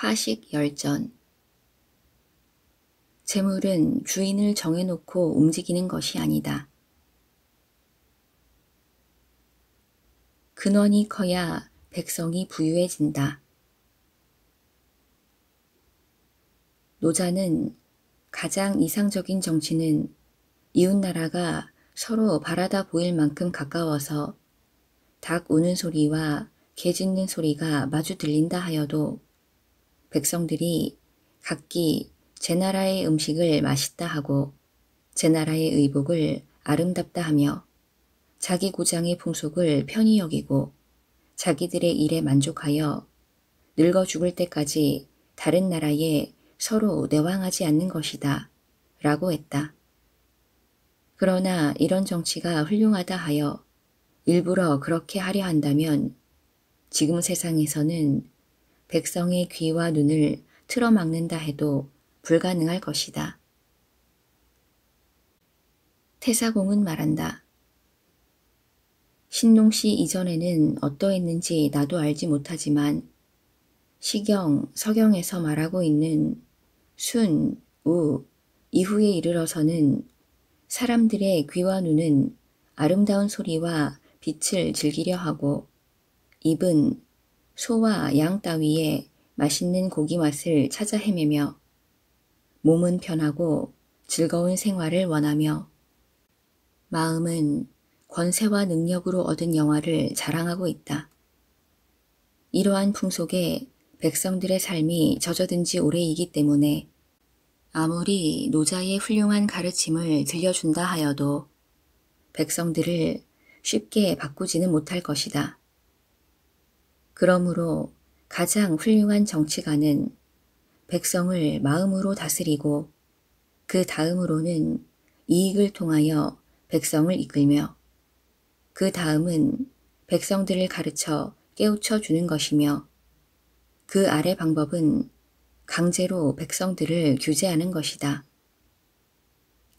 화식 열전. 재물은 주인을 정해놓고 움직이는 것이 아니다. 근원이 커야 백성이 부유해진다. 노자는 가장 이상적인 정치는 이웃나라가 서로 바라다 보일 만큼 가까워서 닭 우는 소리와 개 짖는 소리가 마주 들린다 하여도 백성들이 각기 제 나라의 음식을 맛있다 하고 제 나라의 의복을 아름답다 하며 자기 고장의 풍속을 편히 여기고 자기들의 일에 만족하여 늙어 죽을 때까지 다른 나라에 서로 내왕하지 않는 것이다 라고 했다. 그러나 이런 정치가 훌륭하다 하여 일부러 그렇게 하려 한다면 지금 세상에서는 백성의 귀와 눈을 틀어막는다 해도 불가능할 것이다. 태사공은 말한다. 신농시 이전에는 어떠했는지 나도 알지 못하지만 시경, 서경에서 말하고 있는 순, 우, 이후에 이르러서는 사람들의 귀와 눈은 아름다운 소리와 빛을 즐기려 하고 입은 소와 양 따위의 맛있는 고기 맛을 찾아 헤매며 몸은 편하고 즐거운 생활을 원하며 마음은 권세와 능력으로 얻은 영화를 자랑하고 있다. 이러한 풍속에 백성들의 삶이 젖어든 지 오래이기 때문에 아무리 노자의 훌륭한 가르침을 들려준다 하여도 백성들을 쉽게 바꾸지는 못할 것이다. 그러므로 가장 훌륭한 정치가는 백성을 마음으로 다스리고 그 다음으로는 이익을 통하여 백성을 이끌며 그 다음은 백성들을 가르쳐 깨우쳐 주는 것이며 그 아래 방법은 강제로 백성들을 규제하는 것이다.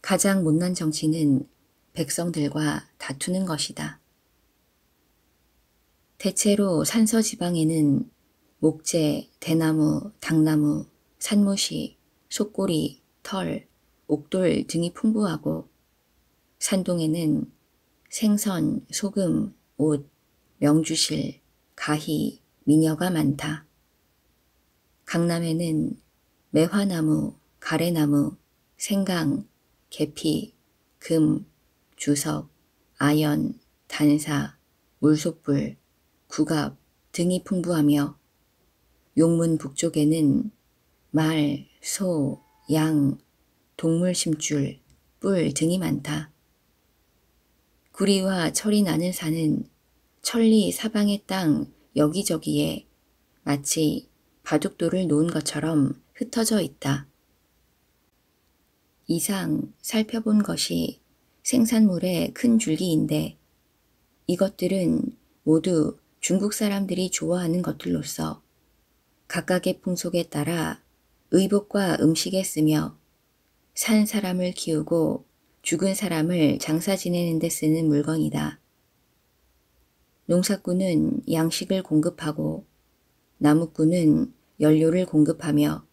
가장 못난 정치는 백성들과 다투는 것이다. 대체로 산서지방에는 목재, 대나무, 당나무, 산모시, 속꼬리, 털, 옥돌 등이 풍부하고 산동에는 생선, 소금, 옷, 명주실, 가희, 미녀가 많다. 강남에는 매화나무, 가래나무, 생강, 계피, 금, 주석, 아연, 단사, 물소불, 국압 등이 풍부하며 용문 북쪽에는 말, 소, 양, 동물 심줄, 뿔 등이 많다. 구리와 철이 나는 산은 천리 사방의 땅 여기저기에 마치 바둑돌을 놓은 것처럼 흩어져 있다. 이상 살펴본 것이 생산물의 큰 줄기인데 이것들은 모두 중국 사람들이 좋아하는 것들로서 각각의 풍속에 따라 의복과 음식에 쓰며 산 사람을 키우고 죽은 사람을 장사 지내는 데 쓰는 물건이다. 농사꾼은 양식을 공급하고 나무꾼은 연료를 공급하며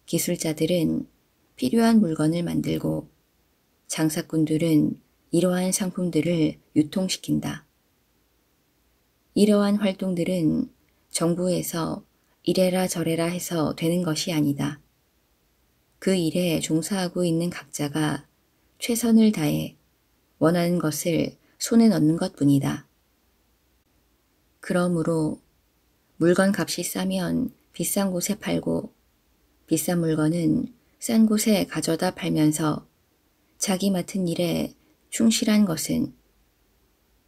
기술자들은 필요한 물건을 만들고 장사꾼들은 이러한 상품들을 유통시킨다. 이러한 활동들은 정부에서 이래라 저래라 해서 되는 것이 아니다. 그 일에 종사하고 있는 각자가 최선을 다해 원하는 것을 손에 넣는 것뿐이다. 그러므로 물건 값이 싸면 비싼 곳에 팔고 비싼 물건은 싼 곳에 가져다 팔면서 자기 맡은 일에 충실한 것은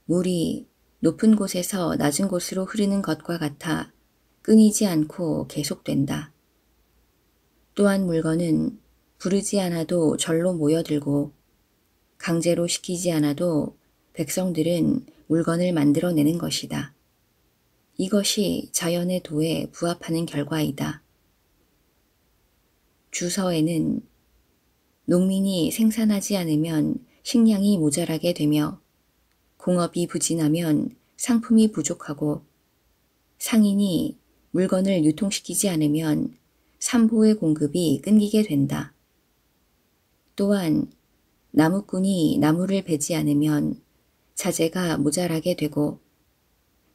물이 높은 곳에서 낮은 곳으로 흐르는 것과 같아 끊이지 않고 계속된다. 또한 물건은 부르지 않아도 절로 모여들고 강제로 시키지 않아도 백성들은 물건을 만들어내는 것이다. 이것이 자연의 도에 부합하는 결과이다. 주서에는 농민이 생산하지 않으면 식량이 모자라게 되며 공업이 부진하면 상품이 부족하고 상인이 물건을 유통시키지 않으면 삼보의 공급이 끊기게 된다. 또한 나무꾼이 나무를 베지 않으면 자재가 모자라게 되고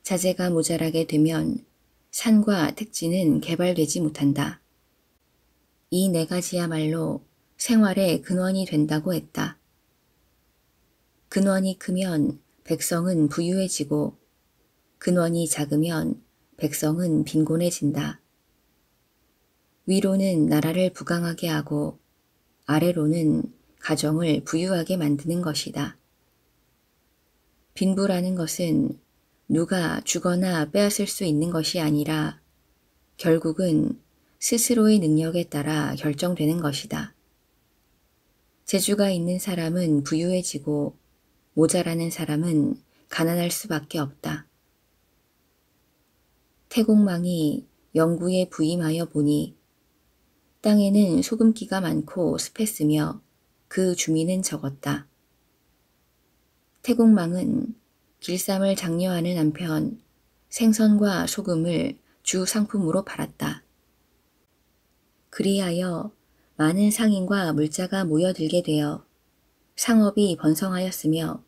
자재가 모자라게 되면 산과 택지는 개발되지 못한다. 이 네 가지야말로 생활의 근원이 된다고 했다. 근원이 크면 백성은 부유해지고 근원이 작으면 백성은 빈곤해진다. 위로는 나라를 부강하게 하고 아래로는 가정을 부유하게 만드는 것이다. 빈부라는 것은 누가 주거나 빼앗을 수 있는 것이 아니라 결국은 스스로의 능력에 따라 결정되는 것이다. 재주가 있는 사람은 부유해지고 모자라는 사람은 가난할 수밖에 없다. 태공망이 영구에 부임하여 보니 땅에는 소금기가 많고 습했으며 그 주민은 적었다. 태공망은 길쌈을 장려하는 한편 생선과 소금을 주 상품으로 팔았다. 그리하여 많은 상인과 물자가 모여들게 되어 상업이 번성하였으며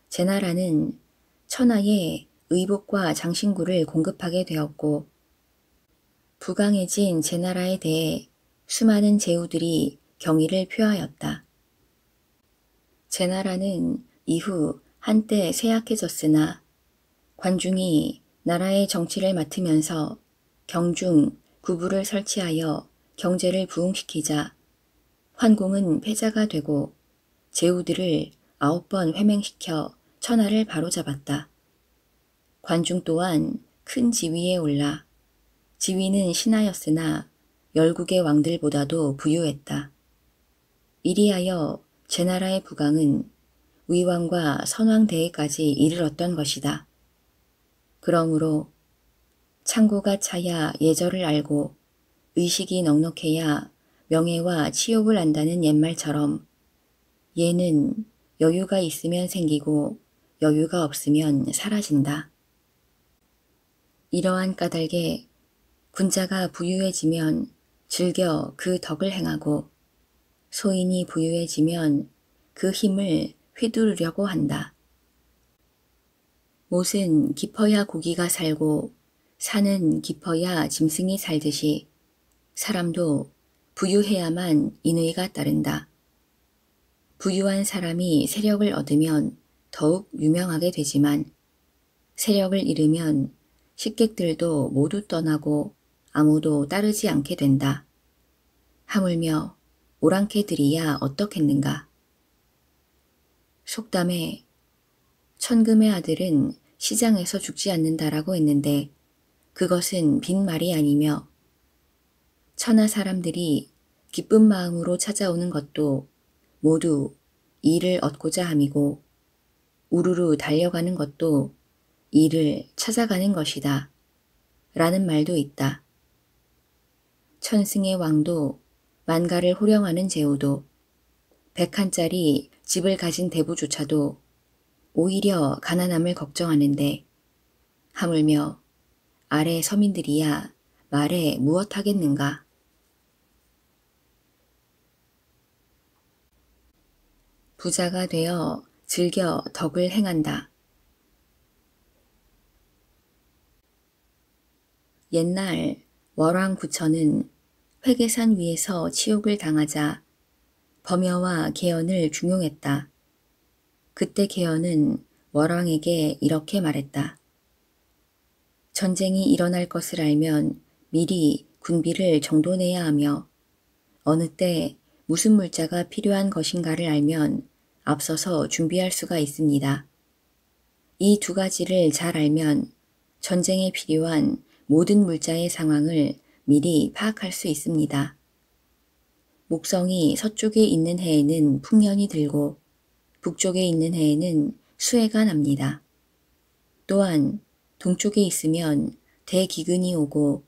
제나라는 천하에 의복과 장신구를 공급하게 되었고 부강해진 제나라에 대해 수많은 제후들이 경의를 표하였다. 제나라는 이후 한때 쇠약해졌으나 관중이 나라의 정치를 맡으면서 경중, 구부를 설치하여 경제를 부흥시키자 환공은 패자가 되고 제후들을 9번 회맹시켜 천하를 바로잡았다. 관중 또한 큰 지위에 올라 지위는 신하였으나 열국의 왕들보다도 부유했다. 이리하여 제나라의 부강은 위왕과 선왕대회까지 이르렀던 것이다. 그러므로 창고가 차야 예절을 알고 의식이 넉넉해야 명예와 치욕을 안다는 옛말처럼 예는 여유가 있으면 생기고 여유가 없으면 사라진다. 이러한 까닭에 군자가 부유해지면 즐겨 그 덕을 행하고 소인이 부유해지면 그 힘을 휘두르려고 한다. 못은 깊어야 고기가 살고 산은 깊어야 짐승이 살듯이 사람도 부유해야만 인의가 따른다. 부유한 사람이 세력을 얻으면 더욱 유명하게 되지만 세력을 잃으면 식객들도 모두 떠나고 아무도 따르지 않게 된다. 하물며 오랑캐들이야 어떻겠는가. 속담에 천금의 아들은 시장에서 죽지 않는다라고 했는데 그것은 빈말이 아니며 천하 사람들이 기쁜 마음으로 찾아오는 것도 모두 이를 얻고자 함이고 우르르 달려가는 것도 이를 찾아가는 것이다. 라는 말도 있다. 천승의 왕도 만가를 호령하는 제후도 100칸짜리 집을 가진 대부조차도 오히려 가난함을 걱정하는데 하물며 아래 서민들이야 말에 무엇하겠는가. 부자가 되어 즐겨 덕을 행한다. 옛날 월왕 부처는 회계산 위에서 치욕을 당하자 범여와 계연을 중용했다. 그때 계연은 월왕에게 이렇게 말했다. 전쟁이 일어날 것을 알면 미리 군비를 정돈해야 하며 어느 때 무슨 물자가 필요한 것인가를 알면 앞서서 준비할 수가 있습니다. 이 두 가지를 잘 알면 전쟁에 필요한 모든 물자의 상황을 미리 파악할 수 있습니다. 목성이 서쪽에 있는 해에는 풍년이 들고 북쪽에 있는 해에는 수해가 납니다. 또한 동쪽에 있으면 대기근이 오고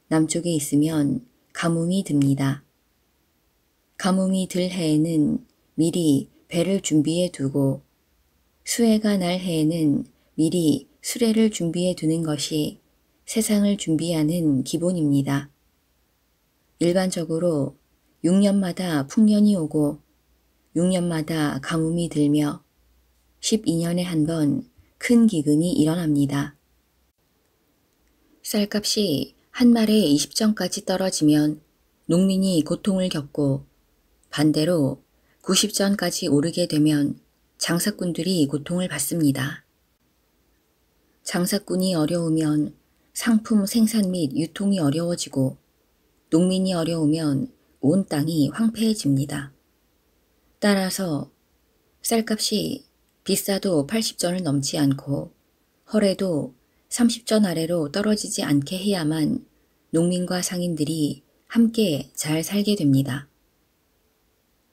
남쪽에 있으면 가뭄이 듭니다. 가뭄이 들 해에는 미리 배를 준비해 두고 수해가 날 해에는 미리 수레를 준비해 두는 것이 세상을 준비하는 기본입니다. 일반적으로 6년마다 풍년이 오고 6년마다 가뭄이 들며 12년에 한 번 큰 기근이 일어납니다. 쌀값이 한 말에 20전까지 떨어지면 농민이 고통을 겪고 반대로 90전까지 오르게 되면 장사꾼들이 고통을 받습니다. 장사꾼이 어려우면 상품 생산 및 유통이 어려워지고 농민이 어려우면 온 땅이 황폐해집니다. 따라서 쌀값이 비싸도 80전을 넘지 않고 헐에도 30전 아래로 떨어지지 않게 해야만 농민과 상인들이 함께 잘 살게 됩니다.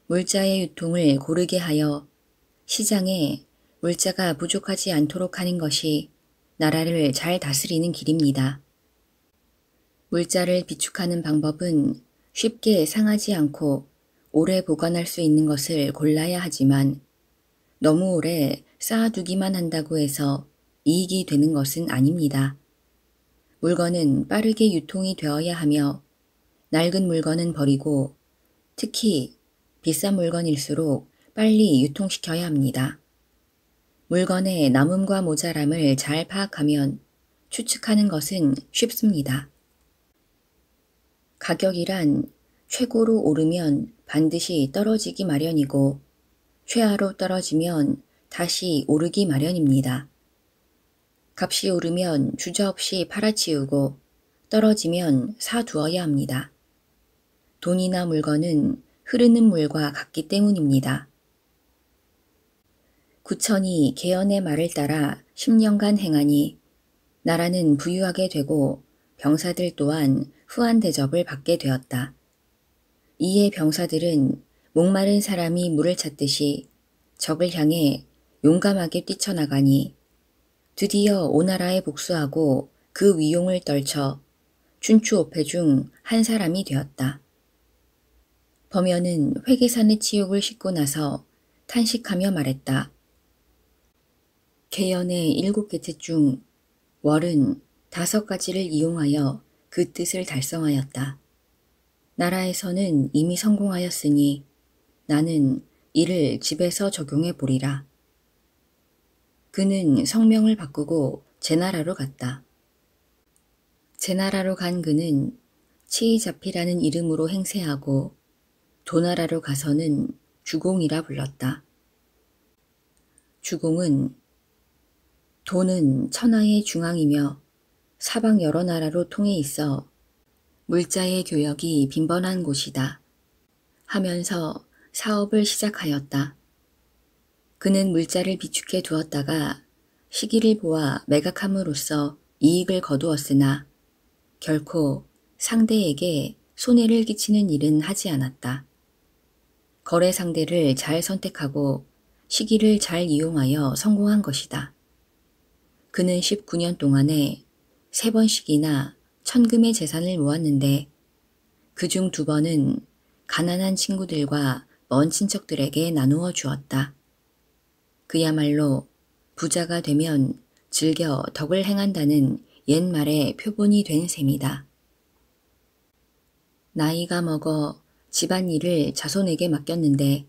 물자의 유통을 고르게 하여 시장에 물자가 부족하지 않도록 하는 것이 나라를 잘 다스리는 길입니다. 물자를 비축하는 방법은 쉽게 상하지 않고 오래 보관할 수 있는 것을 골라야 하지만 너무 오래 쌓아두기만 한다고 해서 이익이 되는 것은 아닙니다. 물건은 빠르게 유통이 되어야 하며 낡은 물건은 버리고 특히 비싼 물건일수록 빨리 유통시켜야 합니다. 물건의 남음과 모자람을 잘 파악하면 추측하는 것은 쉽습니다. 가격이란 최고로 오르면 반드시 떨어지기 마련이고 최하로 떨어지면 다시 오르기 마련입니다. 값이 오르면 주저없이 팔아치우고 떨어지면 사두어야 합니다. 돈이나 물건은 흐르는 물과 같기 때문입니다. 구천이 개연의 말을 따라 10년간 행하니 나라는 부유하게 되고 병사들 또한 후한 대접을 받게 되었다. 이에 병사들은 목마른 사람이 물을 찾듯이 적을 향해 용감하게 뛰쳐나가니 드디어 오나라에 복수하고 그 위용을 떨쳐 춘추오패 중 한 사람이 되었다. 범연은 회계산의 치욕을 싣고 나서 탄식하며 말했다. 개연의 7개째 중 월은 5가지를 이용하여 그 뜻을 달성하였다. 나라에서는 이미 성공하였으니 나는 이를 집에서 적용해 보리라. 그는 성명을 바꾸고 제나라로 갔다. 제나라로 간 그는 치이자피라는 이름으로 행세하고 도나라로 가서는 주공이라 불렀다. 주공은 도는 천하의 중앙이며 사방 여러 나라로 통해 있어 물자의 교역이 빈번한 곳이다. 하면서 사업을 시작하였다. 그는 물자를 비축해 두었다가 시기를 보아 매각함으로써 이익을 거두었으나 결코 상대에게 손해를 끼치는 일은 하지 않았다. 거래 상대를 잘 선택하고 시기를 잘 이용하여 성공한 것이다. 그는 19년 동안에 3번씩이나 천금의 재산을 모았는데 그중 2번은 가난한 친구들과 먼 친척들에게 나누어 주었다. 그야말로 부자가 되면 즐겨 덕을 행한다는 옛말의 표본이 된 셈이다. 나이가 먹어 집안일을 자손에게 맡겼는데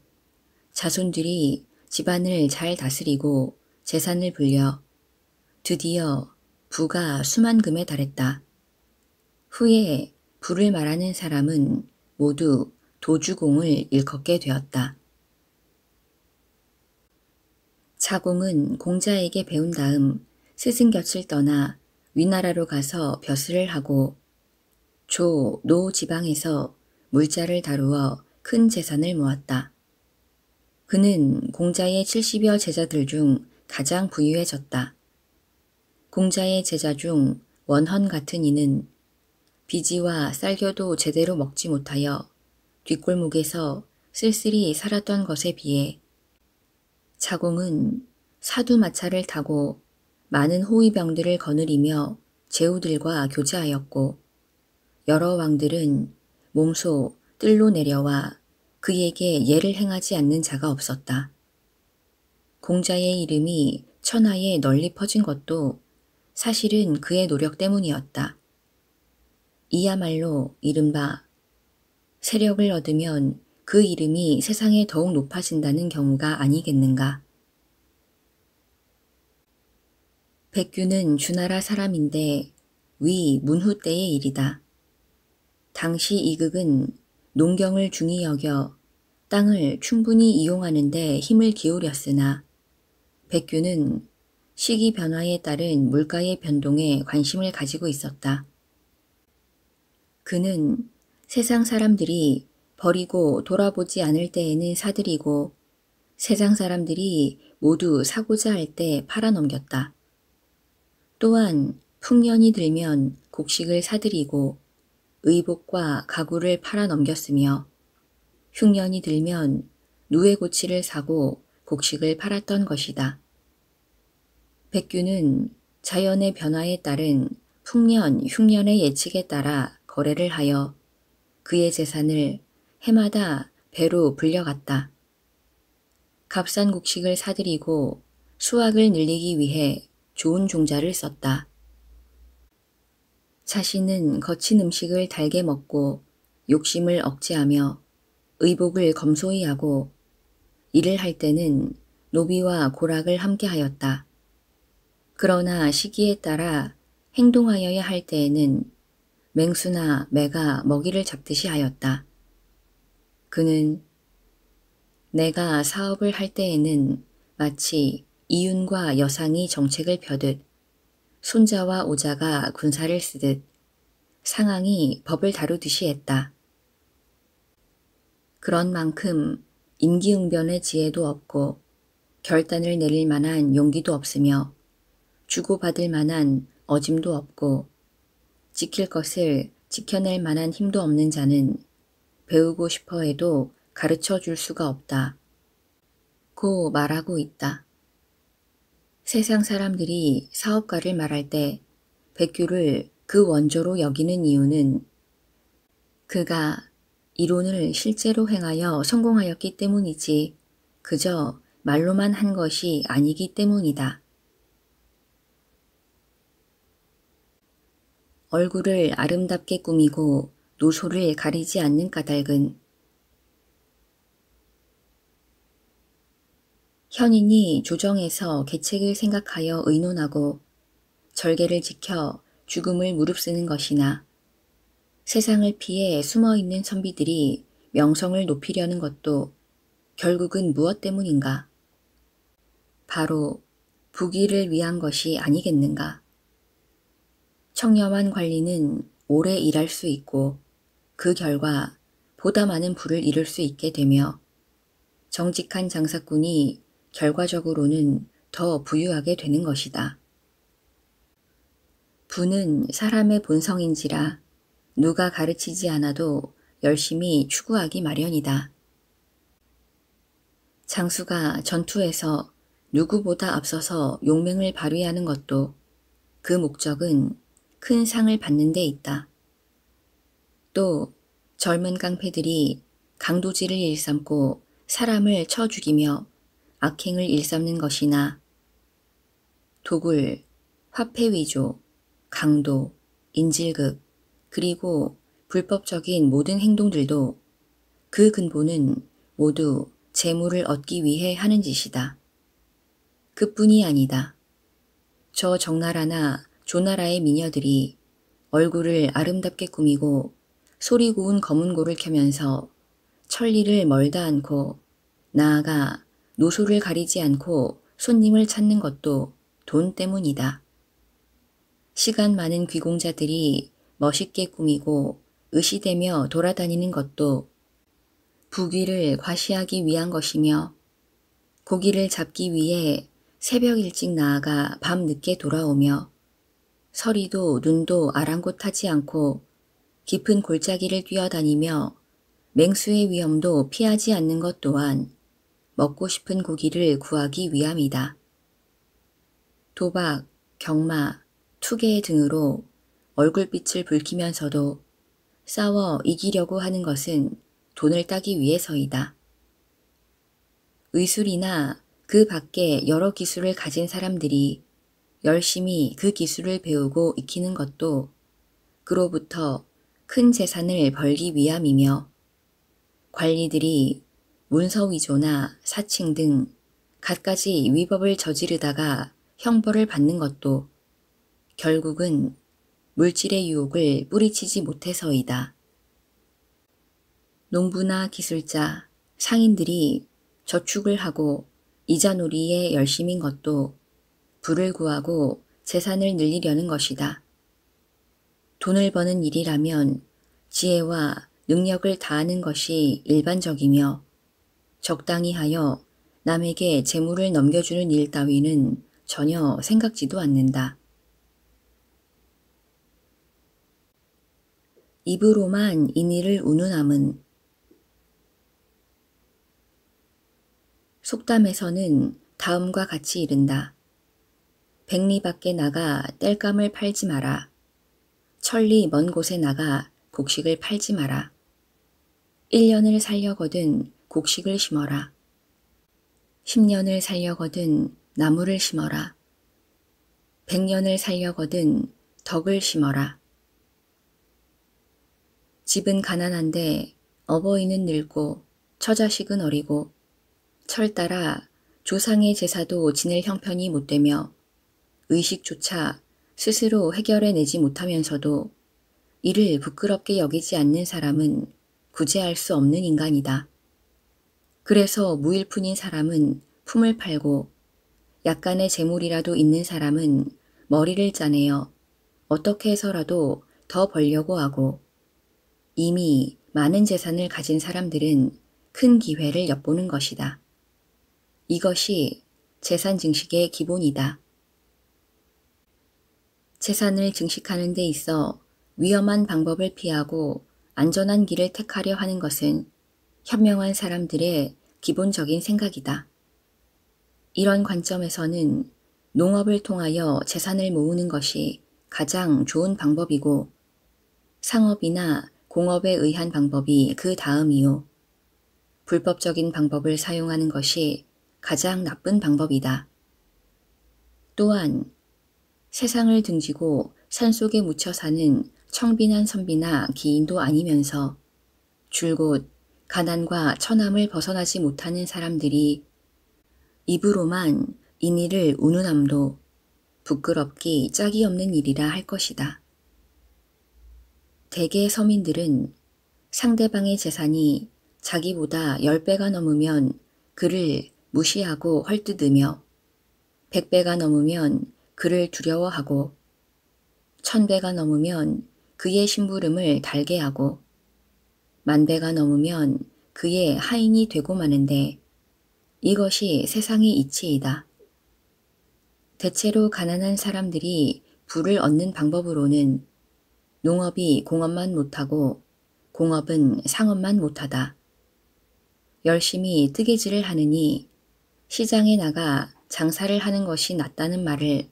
자손들이 집안을 잘 다스리고 재산을 불려 드디어 부가 수만금에 달했다. 후에 부를 말하는 사람은 모두 도주공을 일컫게 되었다. 차공은 공자에게 배운 다음 스승 곁을 떠나 위나라로 가서 벼슬을 하고 조, 노 지방에서 물자를 다루어 큰 재산을 모았다. 그는 공자의 70여 제자들 중 가장 부유해졌다. 공자의 제자 중 원헌 같은 이는 비지와 쌀겨도 제대로 먹지 못하여 뒷골목에서 쓸쓸히 살았던 것에 비해 차공은 사두마차를 타고 많은 호위병들을 거느리며 제후들과 교제하였고 여러 왕들은 몸소 뜰로 내려와 그에게 예를 행하지 않는 자가 없었다. 공자의 이름이 천하에 널리 퍼진 것도 사실은 그의 노력 때문이었다. 이야말로 이른바 세력을 얻으면 그 이름이 세상에 더욱 높아진다는 경우가 아니겠는가. 백규는 주나라 사람인데 위 문후 때의 일이다. 당시 이극은 농경을 중히 여겨 땅을 충분히 이용하는 데 힘을 기울였으나 백규는 시기 변화에 따른 물가의 변동에 관심을 가지고 있었다. 그는 세상 사람들이 버리고 돌아보지 않을 때에는 사들이고 세상 사람들이 모두 사고자 할 때 팔아넘겼다. 또한 풍년이 들면 곡식을 사들이고 의복과 가구를 팔아넘겼으며 흉년이 들면 누에고치를 사고 곡식을 팔았던 것이다. 백규는 자연의 변화에 따른 풍년, 흉년의 예측에 따라 거래를 하여 그의 재산을 해마다 배로 불려갔다. 값싼 곡식을 사들이고 수확을 늘리기 위해 좋은 종자를 썼다. 자신은 거친 음식을 달게 먹고 욕심을 억제하며 의복을 검소히 하고 일을 할 때는 노비와 고락을 함께 하였다. 그러나 시기에 따라 행동하여야 할 때에는 맹수나 매가 먹이를 잡듯이 하였다. 그는 내가 사업을 할 때에는 마치 이윤과 여상이 정책을 펴듯 손자와 오자가 군사를 쓰듯 상황이 법을 다루듯이 했다. 그런 만큼 임기응변의 지혜도 없고 결단을 내릴 만한 용기도 없으며 주고받을 만한 어짐도 없고 지킬 것을 지켜낼 만한 힘도 없는 자는 배우고 싶어 해도 가르쳐 줄 수가 없다. 고 말하고 있다. 세상 사람들이 사업가를 말할 때 백규를 그 원조로 여기는 이유는 그가 이론을 실제로 행하여 성공하였기 때문이지 그저 말로만 한 것이 아니기 때문이다. 얼굴을 아름답게 꾸미고 노소를 가리지 않는 까닭은 현인이 조정에서 계책을 생각하여 의논하고 절개를 지켜 죽음을 무릅쓰는 것이나 세상을 피해 숨어있는 선비들이 명성을 높이려는 것도 결국은 무엇 때문인가? 바로 부귀를 위한 것이 아니겠는가? 청렴한 관리는 오래 일할 수 있고 그 결과 보다 많은 부를 이룰 수 있게 되며 정직한 장사꾼이 결과적으로는 더 부유하게 되는 것이다. 부는 사람의 본성인지라 누가 가르치지 않아도 열심히 추구하기 마련이다. 장수가 전투에서 누구보다 앞서서 용맹을 발휘하는 것도 그 목적은 큰 상을 받는 데 있다. 또 젊은 깡패들이 강도질을 일삼고 사람을 쳐 죽이며 악행을 일삼는 것이나 도굴, 화폐 위조, 강도, 인질극, 그리고 불법적인 모든 행동들도 그 근본은 모두 재물을 얻기 위해 하는 짓이다. 그뿐이 아니다. 저 정나라나 조나라의 미녀들이 얼굴을 아름답게 꾸미고 소리 고운 검은고를 켜면서 천리를 멀다 않고 나아가 노소를 가리지 않고 손님을 찾는 것도 돈 때문이다. 시간 많은 귀공자들이 멋있게 꾸미고 의시되며 돌아다니는 것도 부귀를 과시하기 위한 것이며 고기를 잡기 위해 새벽 일찍 나아가 밤 늦게 돌아오며 서리도 눈도 아랑곳하지 않고 깊은 골짜기를 뛰어다니며 맹수의 위험도 피하지 않는 것 또한 먹고 싶은 고기를 구하기 위함이다. 도박, 경마, 투계 등으로 얼굴빛을 붉히면서도 싸워 이기려고 하는 것은 돈을 따기 위해서이다. 의술이나 그 밖에 여러 기술을 가진 사람들이 열심히 그 기술을 배우고 익히는 것도 그로부터 큰 재산을 벌기 위함이며 관리들이 문서 위조나 사칭 등 갖가지 위법을 저지르다가 형벌을 받는 것도 결국은 물질의 유혹을 뿌리치지 못해서이다. 농부나 기술자, 상인들이 저축을 하고 이자놀이에 열심인 것도 부를 구하고 재산을 늘리려는 것이다. 돈을 버는 일이라면 지혜와 능력을 다하는 것이 일반적이며 적당히 하여 남에게 재물을 넘겨주는 일 따위는 전혀 생각지도 않는다. 입으로만 인의를 운운함은 속담에서는 다음과 같이 이른다. 백리 밖에 나가 땔감을 팔지 마라. 천리 먼 곳에 나가 곡식을 팔지 마라. 1년을 살려거든 곡식을 심어라. 10년을 살려거든 나무를 심어라. 100년을 살려거든 덕을 심어라. 집은 가난한데 어버이는 늙고 처자식은 어리고 철 따라 조상의 제사도 지낼 형편이 못되며 의식조차 스스로 해결해내지 못하면서도 이를 부끄럽게 여기지 않는 사람은 구제할 수 없는 인간이다. 그래서 무일푼인 사람은 품을 팔고 약간의 재물이라도 있는 사람은 머리를 짜내어 어떻게 해서라도 더 벌려고 하고 이미 많은 재산을 가진 사람들은 큰 기회를 엿보는 것이다. 이것이 재산 증식의 기본이다. 재산을 증식하는 데 있어 위험한 방법을 피하고 안전한 길을 택하려 하는 것은 현명한 사람들의 기본적인 생각이다. 이런 관점에서는 농업을 통하여 재산을 모으는 것이 가장 좋은 방법이고 상업이나 공업에 의한 방법이 그 다음이요. 불법적인 방법을 사용하는 것이 가장 나쁜 방법이다. 또한 세상을 등지고 산속에 묻혀 사는 청빈한 선비나 기인도 아니면서 줄곧 가난과 처남을 벗어나지 못하는 사람들이 입으로만 인의를 운운함도 부끄럽기 짝이 없는 일이라 할 것이다. 대개 서민들은 상대방의 재산이 자기보다 10배가 넘으면 그를 무시하고 헐뜯으며 100배가 넘으면 그를 두려워하고 1000배가 넘으면 그의 심부름을 달게 하고 10,000배가 넘으면 그의 하인이 되고 마는데 이것이 세상의 이치이다. 대체로 가난한 사람들이 부를 얻는 방법으로는 농업이 공업만 못하고 공업은 상업만 못하다. 열심히 뜨개질을 하느니 시장에 나가 장사를 하는 것이 낫다는 말을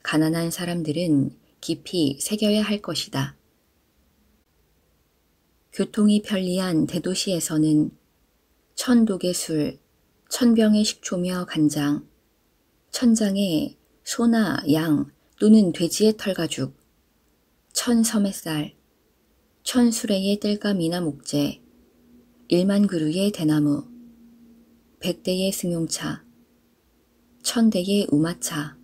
가난한 사람들은 깊이 새겨야 할 것이다. 교통이 편리한 대도시에서는 1000독의 술, 1000병의 식초며 간장, 1000장의 소나 양 또는 돼지의 털가죽, 1000섬의 쌀, 1000수레의 땔감이나 목재, 1만 그루의 대나무, 100대의 승용차, 1000대의 우마차,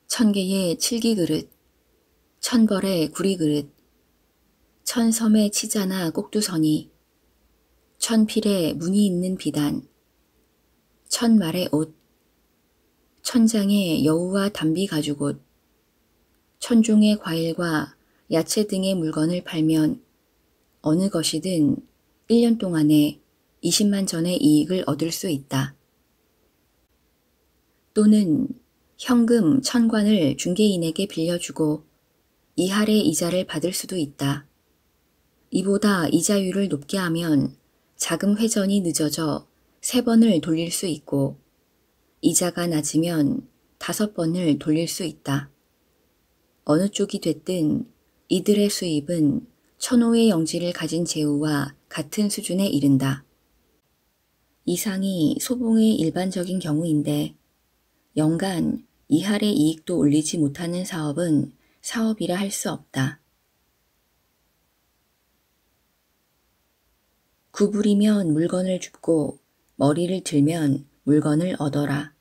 1000개의 칠기그릇, 1000벌의 구리그릇, 1000섬의 치자나 꼭두선이, 1000필의 무늬 있는 비단, 1000말의 옷, 1000장의 여우와 담비 가죽옷, 1000종의 과일과 야채 등의 물건을 팔면 어느 것이든 1년 동안에 20만 전의 이익을 얻을 수 있다. 또는 현금 1000관을 중개인에게 빌려주고 이할의 이자를 받을 수도 있다. 이보다 이자율을 높게 하면 자금 회전이 늦어져 3번을 돌릴 수 있고 이자가 낮으면 5번을 돌릴 수 있다. 어느 쪽이 됐든 이들의 수입은 천호의 영지를 가진 제후와 같은 수준에 이른다. 이상이 소봉의 일반적인 경우인데 연간 이할의 이익도 올리지 못하는 사업은 사업이라 할 수 없다. 구부리면 물건을 줍고 머리를 들면 물건을 얻어라.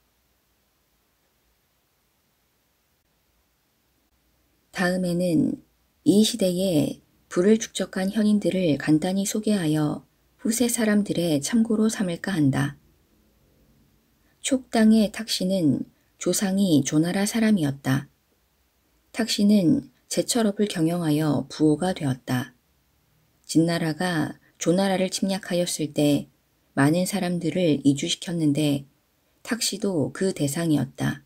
다음에는 이 시대에 부를 축적한 현인들을 간단히 소개하여 후세 사람들의 참고로 삼을까 한다. 촉당의 탁신은 조상이 조나라 사람이었다. 탁신은 제철업을 경영하여 부호가 되었다. 진나라가 조나라를 침략하였을 때 많은 사람들을 이주시켰는데 탁시도 그 대상이었다.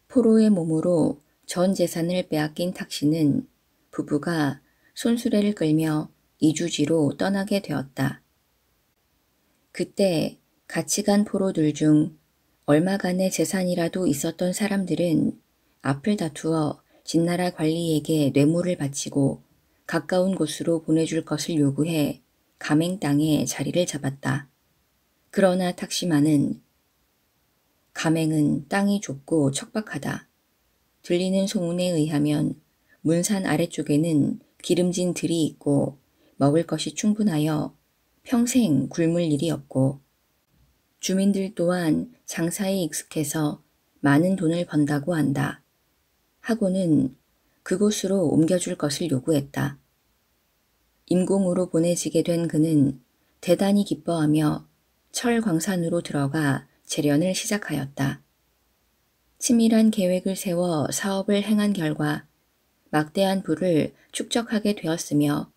포로의 몸으로 전 재산을 빼앗긴 탁시는 부부가 손수레를 끌며 이주지로 떠나게 되었다. 그때 같이 간 포로들 중 얼마간의 재산이라도 있었던 사람들은 앞을 다투어 진나라 관리에게 뇌물을 바치고 가까운 곳으로 보내줄 것을 요구해 가맹 땅에 자리를 잡았다. 그러나 탁시마는 가맹은 땅이 좁고 척박하다. 들리는 소문에 의하면 문산 아래쪽에는 기름진 들이 있고 먹을 것이 충분하여 평생 굶을 일이 없고 주민들 또한 장사에 익숙해서 많은 돈을 번다고 한다. 하고는 그곳으로 옮겨줄 것을 요구했다. 임공으로 보내지게 된 그는 대단히 기뻐하며 철광산으로 들어가 재련을 시작하였다. 치밀한 계획을 세워 사업을 행한 결과 막대한 부를 축적하게 되었으며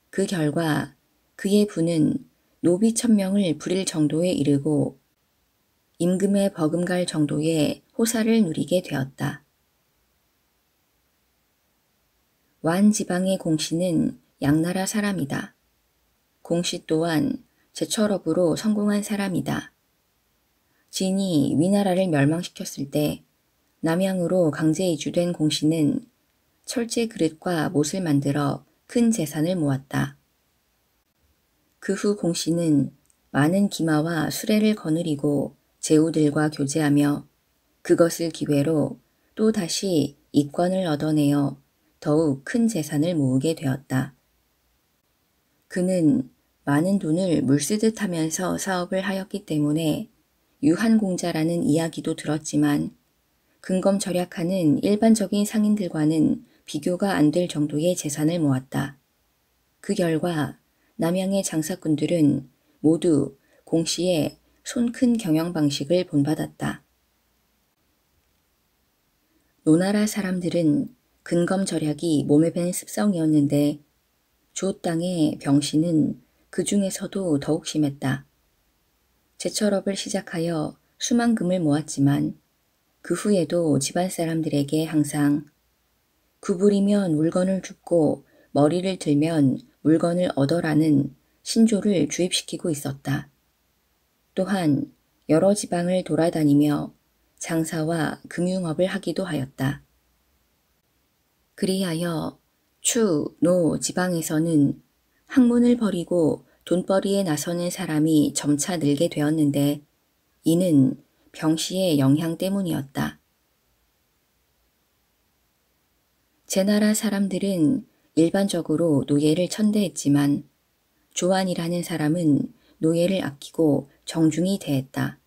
그 결과 그의 부는 노비 1000명을 부릴 정도에 이르고 임금에 버금갈 정도의 호사를 누리게 되었다. 완 지방의 공씨는 양나라 사람이다. 공씨 또한 제철업으로 성공한 사람이다. 진이 위나라를 멸망시켰을 때 남양으로 강제 이주된 공씨는 철제 그릇과 못을 만들어 큰 재산을 모았다. 그 후 공씨는 많은 기마와 수레를 거느리고 제후들과 교제하며 그것을 기회로 또 다시 이권을 얻어내어 더욱 큰 재산을 모으게 되었다. 그는 많은 돈을 물쓰듯 하면서 사업을 하였기 때문에 유한공자라는 이야기도 들었지만 근검절약하는 일반적인 상인들과는 비교가 안 될 정도의 재산을 모았다. 그 결과 남양의 장사꾼들은 모두 공씨의 손큰 경영 방식을 본받았다. 노나라 사람들은 근검절약이 몸에 밴 습성이었는데 조 땅의 병씨는 그 중에서도 더욱 심했다. 제철업을 시작하여 수만금을 모았지만 그 후에도 집안 사람들에게 항상 구부리면 물건을 줍고 머리를 들면 물건을 얻어라는 신조를 주입시키고 있었다. 또한 여러 지방을 돌아다니며 장사와 금융업을 하기도 하였다. 그리하여 추, 노 지방에서는 학문을 버리고 돈벌이에 나서는 사람이 점차 늘게 되었는데 이는 병씨의 영향 때문이었다. 제나라 사람들은 일반적으로 노예를 천대했지만 조안이라는 사람은 노예를 아끼고 정중히 대했다.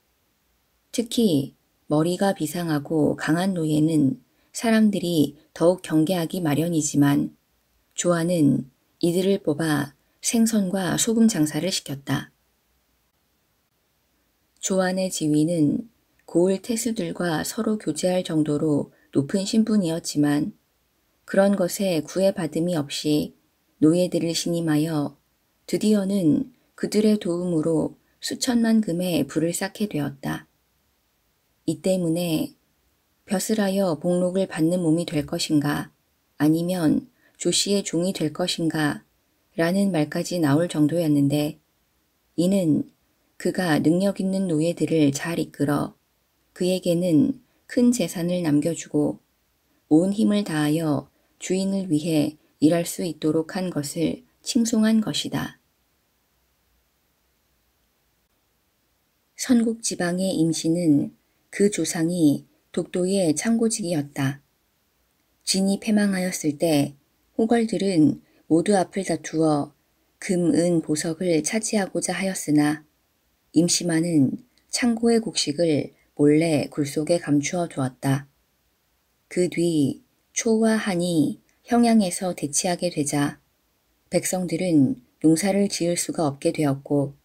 특히 머리가 비상하고 강한 노예는 사람들이 더욱 경계하기 마련이지만 조안은 이들을 뽑아 생선과 소금 장사를 시켰다. 조안의 지위는 고을 태수들과 서로 교제할 정도로 높은 신분이었지만 그런 것에 구애받음이 없이 노예들을 신임하여 드디어는 그들의 도움으로 수천만 금의 부를 쌓게 되었다. 이 때문에 벼슬하여 복록을 받는 몸이 될 것인가 아니면 조씨의 종이 될 것인가 라는 말까지 나올 정도였는데 이는 그가 능력 있는 노예들을 잘 이끌어 그에게는 큰 재산을 남겨주고 온 힘을 다하여 주인을 위해 일할 수 있도록 한 것을 칭송한 것이다. 선국 지방의 임씨는 그 조상이 독도의 창고지기였다. 진이 패망하였을 때 호걸들은 모두 앞을 다투어 금, 은, 보석을 차지하고자 하였으나 임시만은 창고의 곡식을 몰래 굴속에 감추어 두었다. 그 뒤 초와 한이 형양에서 대치하게 되자 백성들은 농사를 지을 수가 없게 되었고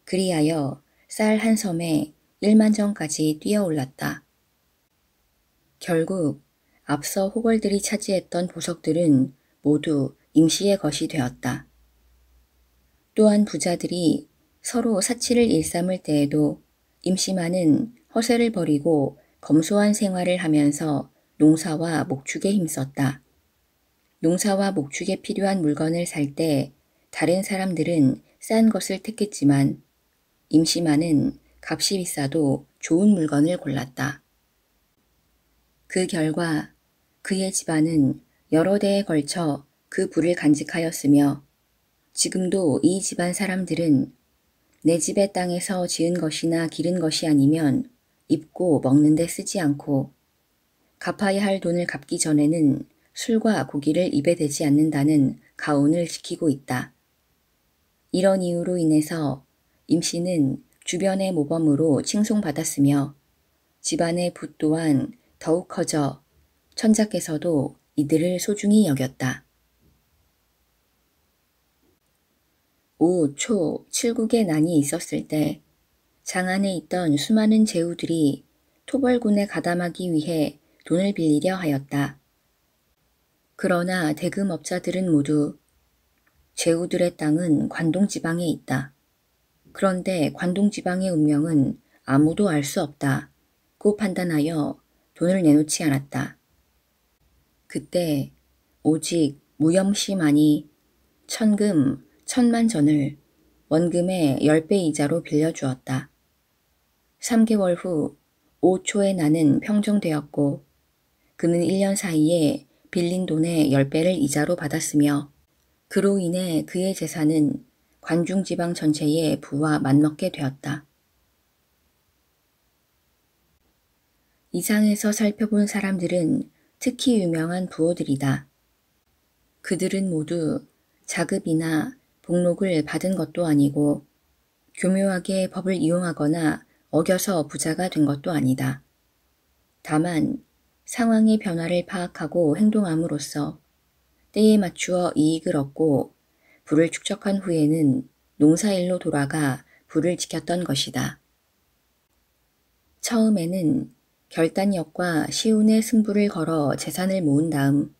그리하여 쌀 한 섬에 1만 정까지 뛰어올랐다. 결국 앞서 호걸들이 차지했던 보석들은 모두 임시의 것이 되었다. 또한 부자들이 서로 사치를 일삼을 때에도 임시만은 허세를 버리고 검소한 생활을 하면서 농사와 목축에 힘썼다. 농사와 목축에 필요한 물건을 살 때 다른 사람들은 싼 것을 택했지만 임시만은 값이 비싸도 좋은 물건을 골랐다. 그 결과 그의 집안은 여러 대에 걸쳐 그 부를 간직하였으며 지금도 이 집안 사람들은 내 집의 땅에서 지은 것이나 기른 것이 아니면 입고 먹는 데 쓰지 않고 갚아야 할 돈을 갚기 전에는 술과 고기를 입에 대지 않는다는 가훈을 지키고 있다. 이런 이유로 인해서 임씨는 주변의 모범으로 칭송받았으며 집안의 붓 또한 더욱 커져 천자께서도 이들을 소중히 여겼다. 5, 초, 7국의 난이 있었을 때 장안에 있던 수많은 제후들이 토벌군에 가담하기 위해 돈을 빌리려 하였다. 그러나 대금업자들은 모두 제후들의 땅은 관동지방에 있다. 그런데 관동지방의 운명은 아무도 알 수 없다. 고 판단하여 돈을 내놓지 않았다. 그때 오직 무염씨만이 천금 10,000만 전을 원금의 10배 이자로 빌려주었다. 3개월 후 5초의 난은 평정되었고 그는 1년 사이에 빌린 돈의 10배를 이자로 받았으며 그로 인해 그의 재산은 관중지방 전체의 부와 맞먹게 되었다. 이상에서 살펴본 사람들은 특히 유명한 부호들이다. 그들은 모두 자급이나 복록을 받은 것도 아니고 교묘하게 법을 이용하거나 어겨서 부자가 된 것도 아니다. 다만 상황의 변화를 파악하고 행동함으로써 때에 맞추어 이익을 얻고 부를 축적한 후에는 농사일로 돌아가 부를 지켰던 것이다. 처음에는 결단력과 시운의 승부를 걸어 재산을 모은 다음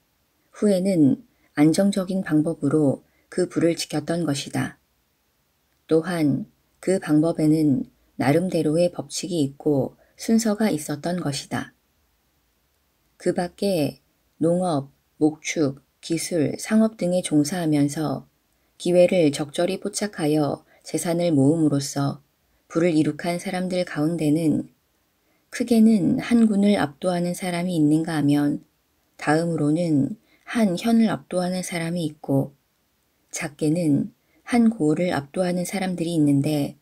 후에는 안정적인 방법으로 그 부를 지켰던 것이다. 또한 그 방법에는 나름대로의 법칙이 있고 순서가 있었던 것이다. 그 밖에 농업, 목축, 기술, 상업 등에 종사하면서 기회를 적절히 포착하여 재산을 모음으로써 부를 이룩한 사람들 가운데는 크게는 한 군을 압도하는 사람이 있는가 하면 다음으로는 한 현을 압도하는 사람이 있고 작게는 한 고을을 압도하는 사람들이 있는데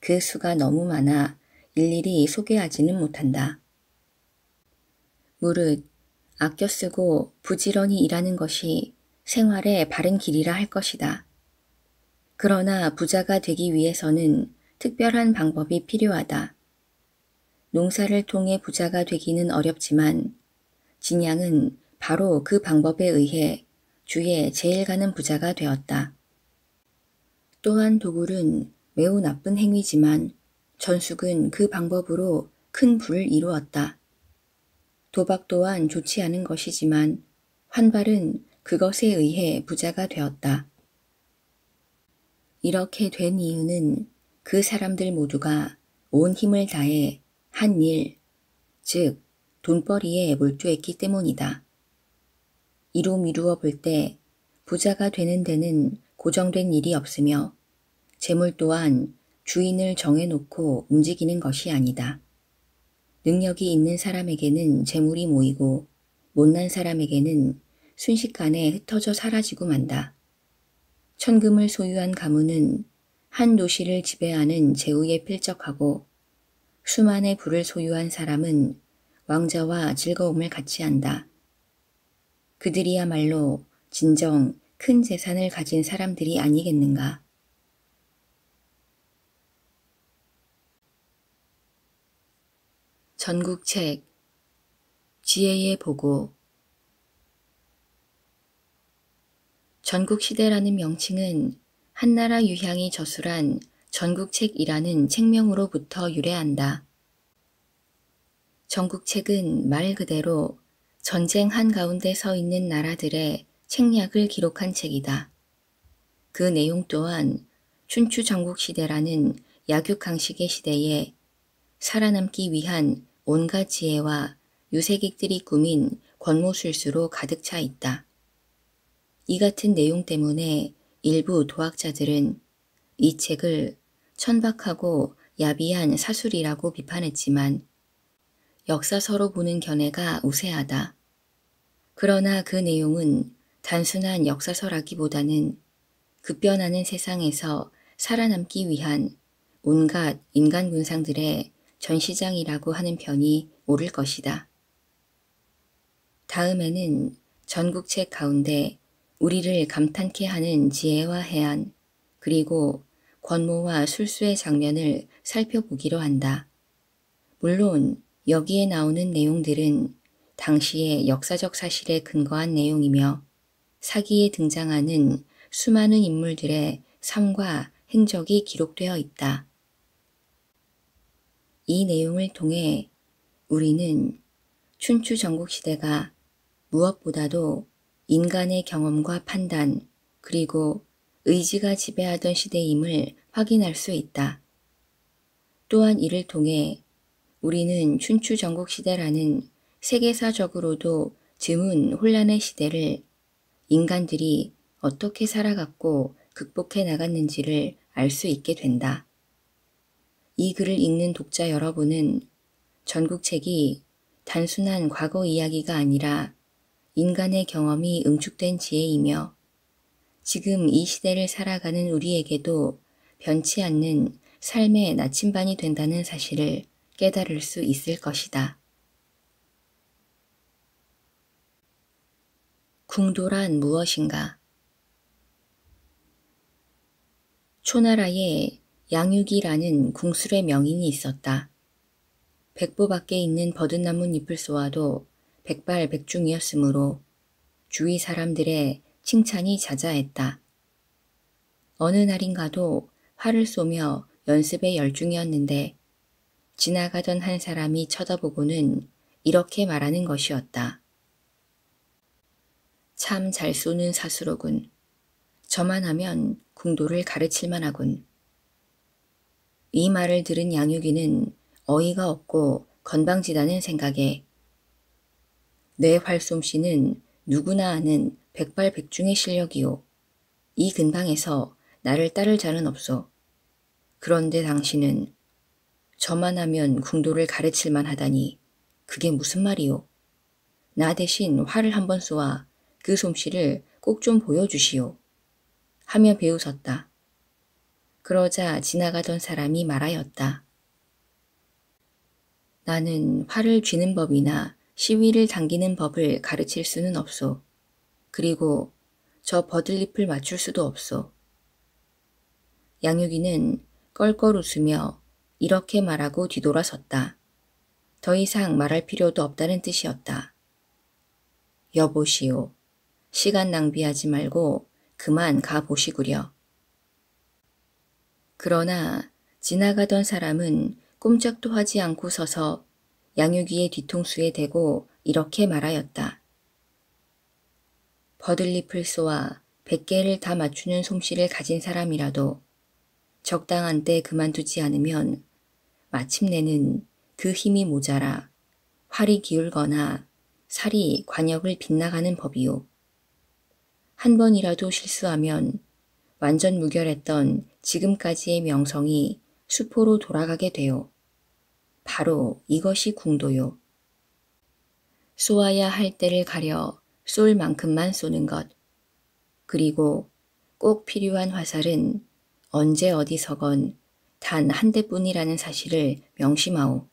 그 수가 너무 많아 일일이 소개하지는 못한다. 무릇 아껴 쓰고 부지런히 일하는 것이 생활의 바른 길이라 할 것이다. 그러나 부자가 되기 위해서는 특별한 방법이 필요하다. 농사를 통해 부자가 되기는 어렵지만 진양은 바로 그 방법에 의해 주에 제일 가는 부자가 되었다. 또한 도굴은 매우 나쁜 행위지만 전숙은 그 방법으로 큰 부를 이루었다. 도박 또한 좋지 않은 것이지만 환발은 그것에 의해 부자가 되었다. 이렇게 된 이유는 그 사람들 모두가 온 힘을 다해 한 일, 즉 돈벌이에 몰두했기 때문이다. 이로 미루어 볼 때 부자가 되는 데는 고정된 일이 없으며 재물 또한 주인을 정해놓고 움직이는 것이 아니다. 능력이 있는 사람에게는 재물이 모이고 못난 사람에게는 순식간에 흩어져 사라지고 만다. 천금을 소유한 가문은 한 도시를 지배하는 제후에 필적하고 수만의 부를 소유한 사람은 왕자와 즐거움을 같이 한다. 그들이야말로 진정 큰 재산을 가진 사람들이 아니겠는가. 전국책 지혜의 보고. 전국시대라는 명칭은 한나라 유향이 저술한 전국책이라는 책명으로부터 유래한다. 전국책은 말 그대로 전쟁 한가운데 서 있는 나라들의 책략을 기록한 책이다. 그 내용 또한 춘추 전국시대라는 약육강식의 시대에 살아남기 위한 온갖 지혜와 유색익들이 꾸민 권모술수로 가득 차 있다. 이 같은 내용 때문에 일부 도학자들은 이 책을 천박하고 야비한 사술이라고 비판했지만 역사서로 보는 견해가 우세하다. 그러나 그 내용은 단순한 역사서라기보다는 급변하는 세상에서 살아남기 위한 온갖 인간 군상들의 전시장이라고 하는 편이 옳을 것이다. 다음에는 전국책 가운데 우리를 감탄케 하는 지혜와 해안, 그리고 권모와 술수의 장면을 살펴보기로 한다. 물론 여기에 나오는 내용들은 당시의 역사적 사실에 근거한 내용이며 사기에 등장하는 수많은 인물들의 삶과 행적이 기록되어 있다. 이 내용을 통해 우리는 춘추 전국시대가 무엇보다도 인간의 경험과 판단 그리고 의지가 지배하던 시대임을 확인할 수 있다. 또한 이를 통해 우리는 춘추 전국시대라는 세계사적으로도 드문 혼란의 시대를 인간들이 어떻게 살아갔고 극복해 나갔는지를 알 수 있게 된다. 이 글을 읽는 독자 여러분은 전국책이 단순한 과거 이야기가 아니라 인간의 경험이 응축된 지혜이며 지금 이 시대를 살아가는 우리에게도 변치 않는 삶의 나침반이 된다는 사실을 깨달을 수 있을 것이다. 궁도란 무엇인가? 초나라에 양육이라는 궁술의 명인이 있었다. 백보 밖에 있는 버드나무 잎을 쏘아도 백발백중이었으므로 주위 사람들의 칭찬이 자자했다. 어느 날인가도 활을 쏘며 연습에 열중이었는데 지나가던 한 사람이 쳐다보고는 이렇게 말하는 것이었다. 참 잘 쏘는 사수로군. 저만 하면 궁도를 가르칠만 하군. 이 말을 들은 양육이는 어이가 없고 건방지다는 생각에 내 활솜씨는 누구나 아는 백발백중의 실력이오. 이 근방에서 나를 따를 자는 없소. 그런데 당신은 저만 하면 궁도를 가르칠만 하다니 그게 무슨 말이오. 나 대신 활을 한번 쏘아 그 솜씨를 꼭 좀 보여주시오. 하며 비웃었다. 그러자 지나가던 사람이 말하였다. 나는 활을 쥐는 법이나 시위를 당기는 법을 가르칠 수는 없소. 그리고 저 버들잎을 맞출 수도 없소. 양육이는 껄껄 웃으며 이렇게 말하고 뒤돌아섰다. 더 이상 말할 필요도 없다는 뜻이었다. 여보시오. 시간 낭비하지 말고 그만 가보시구려. 그러나 지나가던 사람은 꼼짝도 하지 않고 서서 양육이의 뒤통수에 대고 이렇게 말하였다. 버들잎을 쏘아 100개를 다 맞추는 솜씨를 가진 사람이라도 적당한 때 그만두지 않으면 마침내는 그 힘이 모자라 활이 기울거나 살이 관역을 빗나가는 법이요. 한 번이라도 실수하면 완전 무결했던 지금까지의 명성이 수포로 돌아가게 돼요. 바로 이것이 궁도요. 쏘아야 할 때를 가려 쏠 만큼만 쏘는 것. 그리고 꼭 필요한 화살은 언제 어디서건 단 한 대뿐이라는 사실을 명심하오.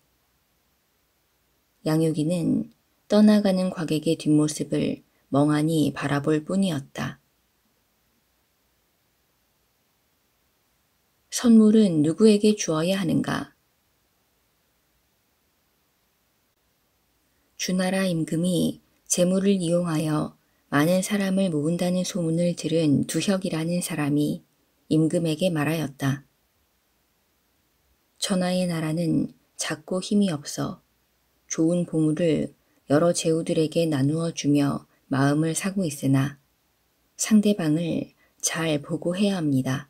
양육이는 떠나가는 과객의 뒷모습을 멍하니 바라볼 뿐이었다. 선물은 누구에게 주어야 하는가? 주나라 임금이 재물을 이용하여 많은 사람을 모은다는 소문을 들은 두혁이라는 사람이 임금에게 말하였다. 천하의 나라는 작고 힘이 없어 좋은 보물을 여러 제후들에게 나누어 주며 마음을 사고 있으나 상대방을 잘 보고해야 합니다.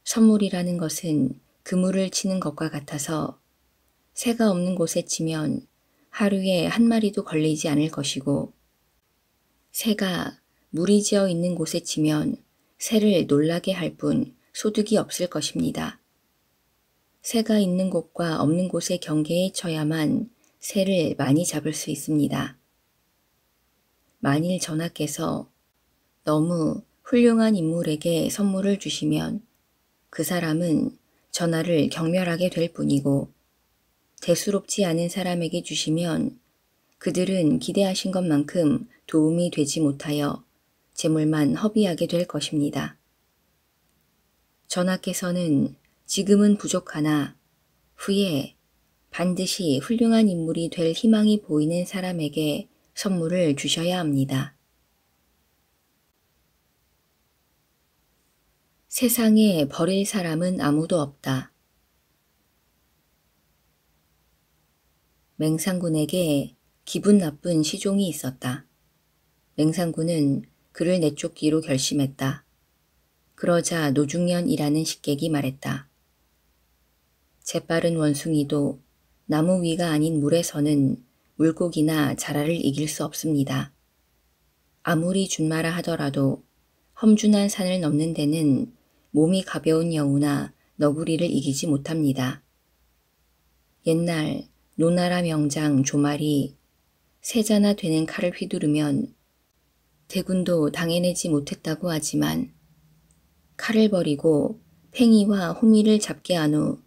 선물이라는 것은 그물을 치는 것과 같아서 새가 없는 곳에 치면 하루에 한 마리도 걸리지 않을 것이고 새가 물이 지어 있는 곳에 치면 새를 놀라게 할 뿐 소득이 없을 것입니다. 새가 있는 곳과 없는 곳의 경계에 쳐야만 새를 많이 잡을 수 있습니다. 만일 전하께서 너무 훌륭한 인물에게 선물을 주시면 그 사람은 전하를 경멸하게 될 뿐이고 대수롭지 않은 사람에게 주시면 그들은 기대하신 것만큼 도움이 되지 못하여 재물만 허비하게 될 것입니다. 전하께서는 지금은 부족하나 후에 반드시 훌륭한 인물이 될 희망이 보이는 사람에게 선물을 주셔야 합니다. 세상에 버릴 사람은 아무도 없다. 맹상군에게 기분 나쁜 시종이 있었다. 맹상군은 그를 내쫓기로 결심했다. 그러자 노중련이라는 식객이 말했다. 재빠른 원숭이도 나무 위가 아닌 물에서는 물고기나 자라를 이길 수 없습니다. 아무리 준마라 하더라도 험준한 산을 넘는 데는 몸이 가벼운 여우나 너구리를 이기지 못합니다. 옛날 노나라 명장 조말이 세자나 되는 칼을 휘두르면 대군도 당해내지 못했다고 하지만 칼을 버리고 팽이와 호미를 잡게 한 후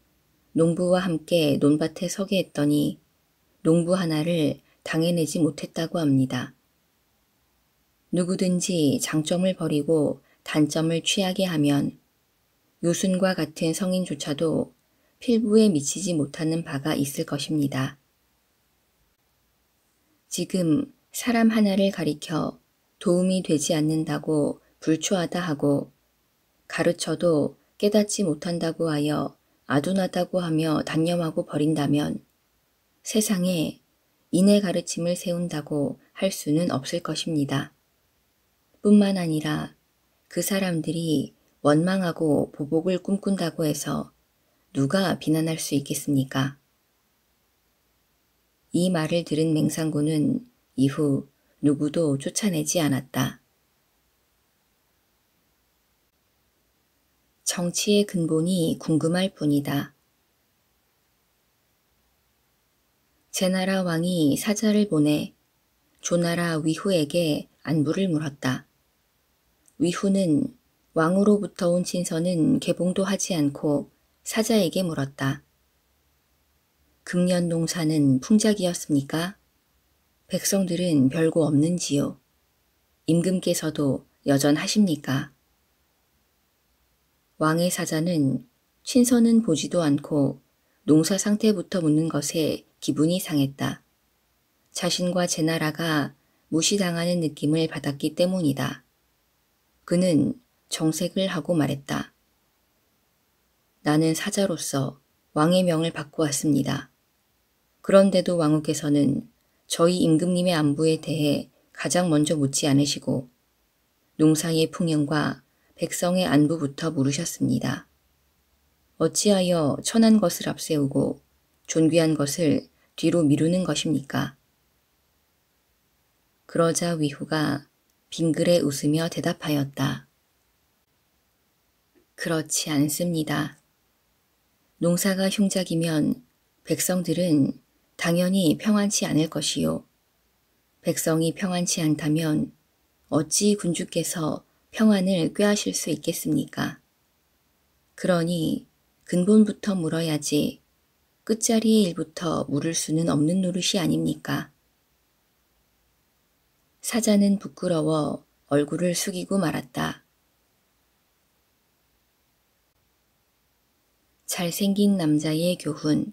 농부와 함께 논밭에 서게 했더니 농부 하나를 당해내지 못했다고 합니다. 누구든지 장점을 버리고 단점을 취하게 하면 요순과 같은 성인조차도 필부에 미치지 못하는 바가 있을 것입니다. 지금 사람 하나를 가리켜 도움이 되지 않는다고 불초하다 하고 가르쳐도 깨닫지 못한다고 하여 아둔하다고 하며 단념하고 버린다면 세상에 인의 가르침을 세운다고 할 수는 없을 것입니다. 뿐만 아니라 그 사람들이 원망하고 보복을 꿈꾼다고 해서 누가 비난할 수 있겠습니까? 이 말을 들은 맹상군은 이후 누구도 쫓아내지 않았다. 정치의 근본이 궁금할 뿐이다. 제나라 왕이 사자를 보내 조나라 위후에게 안부를 물었다. 위후는 왕으로부터 온 친서는 개봉도 하지 않고 사자에게 물었다. 금년 농사는 풍작이었습니까? 백성들은 별거 없는지요? 임금께서도 여전하십니까? 왕의 사자는 친서는 보지도 않고 농사 상태부터 묻는 것에 기분이 상했다. 자신과 제나라가 무시당하는 느낌을 받았기 때문이다. 그는 정색을 하고 말했다. 나는 사자로서 왕의 명을 받고 왔습니다. 그런데도 왕후께서는 저희 임금님의 안부에 대해 가장 먼저 묻지 않으시고 농사의 풍년과 백성의 안부부터 물으셨습니다. 어찌하여 천한 것을 앞세우고 존귀한 것을 뒤로 미루는 것입니까? 그러자 위후가 빙그레 웃으며 대답하였다. 그렇지 않습니다. 농사가 흉작이면 백성들은 당연히 평안치 않을 것이요. 백성이 평안치 않다면 어찌 군주께서 평안을 꾀하실 수 있겠습니까? 그러니 근본부터 물어야지 끝자리의 일부터 물을 수는 없는 노릇이 아닙니까? 사자는 부끄러워 얼굴을 숙이고 말았다. 잘생긴 남자의 교훈.